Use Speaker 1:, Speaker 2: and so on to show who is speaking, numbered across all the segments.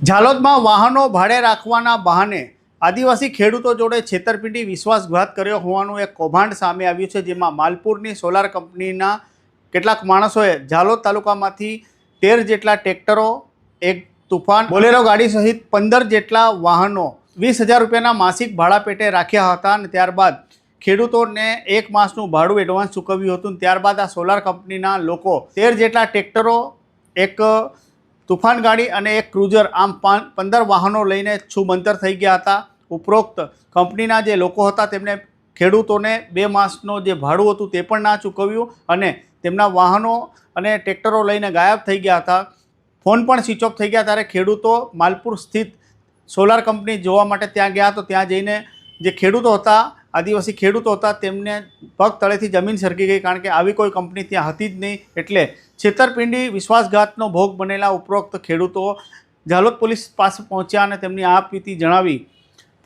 Speaker 1: ઝાલોદમાં વાહનો ભાડે રાખવાના બહાને આદિવાસી ખેડૂતો જોડે છેતરપિંડી વિશ્વાસઘાત કર્યો હોવાનું એક કૌભાંડ સામે આવ્યું છે, જેમાં માલપુરની સોલાર કંપનીના કેટલાક માણસોએ ઝાલોદ તાલુકામાંથી 13 જેટલા ટ્રેક્ટરો, એક તુફાન બોલેરો ગાડી સહિત 15 જેટલા વાહનો 20,000 રૂપિયાના માસિક ભાડા પેટે રાખ્યા હતા અને ત્યારબાદ ખેડૂતોને 1 માસનું ભાડું એડવાન્સ ચૂકવ્યું હતું. ત્યારબાદ આ સોલાર કંપનીના લોકો 13 જેટલા ટ્રેક્ટરો, એક તુફાન ગાડી અને એક ક્રુઝર આમ 15 વાહનો લઈને છૂમંતર થઈ ગયા હતા. ઉપરોક્ત કંપનીના જે લોકો હતા તેમણે ખેડૂતોને 2 માસનો જે ભાડું હતું તે પણ ના ચૂકવ્યું અને તેમના વાહનો અને ટ્રેક્ટરો લઈને ગાયબ થઈ ગયા હતા. ફોન પણ સ્વિચ ઓફ થઈ ગયા. ત્યારે ખેડૂતો માલપુર સ્થિત સોલાર કંપની જોવા માટે ત્યાં ગયા. તો ત્યાં જઈને જે ખેડૂતો હતા, આદિવાસી ખેડૂતો હતા, તેમને પગ તળેથી જમીન સરકી ગઈ, કારણ કે આવી કોઈ કંપની ત્યાં હતી જ નહીં. એટલે છેતરપિંડી વિશ્વાસઘાતનો ભોગ બનેલા ઉપરોક્ત ખેડૂતો ઝાલોદ પોલીસ પાસે પહોંચ્યા અને તેમની આપવીતી જણાવી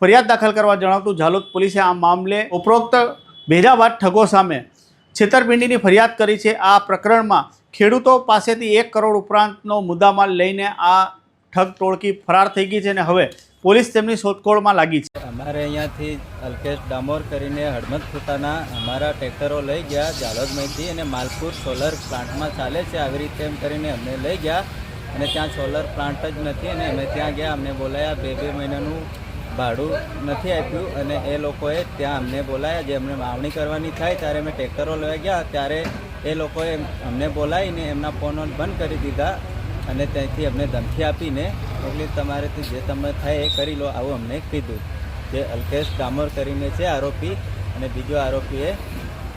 Speaker 1: ફરિયાદ દાખલ કરવા જણાવતું ઝાલોદ પોલીસે આ મામલે ઉપરોક્ત ભેજાબાદ ઠગો સામે છેતરપિંડીની ફરિયાદ કરી છે. આ પ્રકરણમાં ખેડૂતો પાસેથી 1 કરોડ ઉપરાંતનો મુદ્દામાલ લઈને આ ઠગ ટોળકી ફરાર થઈ ગઈ છે અને હવે પોલીસ તેમની શોધખોળમાં લાગી છે.
Speaker 2: અમારે અહીંયાથી અલ્કેશ ડામોર કરીને હળમદ ખુતાના અમારા ટ્રેક્ટરો લઈ ગયા ઝાલોદમાંથી અને માલપુર સોલર પ્લાન્ટમાં ચાલે છે આવી રીતે એમ કરીને અમને લઈ ગયા અને ત્યાં સોલર પ્લાન્ટ જ નથી અને અમે ત્યાં ગયા. અમને બોલાયા, 2 મહિનાનું ભાડું નથી આપ્યું અને એ લોકોએ ત્યાં અમને બોલાયા. જે અમને માગણી કરવાની થાય ત્યારે અમે ટ્રેક્ટરો લઈ ગયા ત્યારે એ લોકોએ અમને બોલાવીને એમના ફોન બંધ કરી દીધા અને ત્યાંથી અમને ધમકી આપીને એટલે તમારેથી જે તમે થાય એ કરી લો આવું અમને કીધું. જે અલ્કેશ ડામોર કરીને છે આરોપી અને બીજો આરોપી એ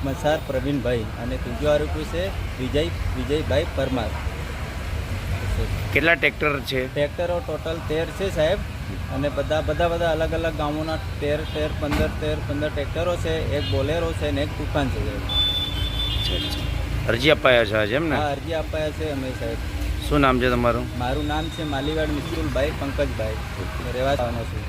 Speaker 2: મસાર પ્રવીણભાઈ અને ત્રીજો આરોપી છે વિજયભાઈ પરમાર.
Speaker 3: કેટલા ટ્રેક્ટર છે?
Speaker 2: ટ્રેક્ટરો ટોટલ 13 છે સાહેબ અને બધા અલગ અલગ ગામોના 15 ટ્રેક્ટરો છે, એક બોલેરો છે ને એક તુફાન છે.
Speaker 3: અરજી અપાયા છે આજે એમ ને?
Speaker 2: હા, અરજી અપાયા છે અમે સાહેબ.
Speaker 3: શું નામ છે તમારું?
Speaker 2: મારું નામ છે માલીવાડ મિસ્તુલભાઈ પંકજભાઈ, રહેવા આવવાનો છું.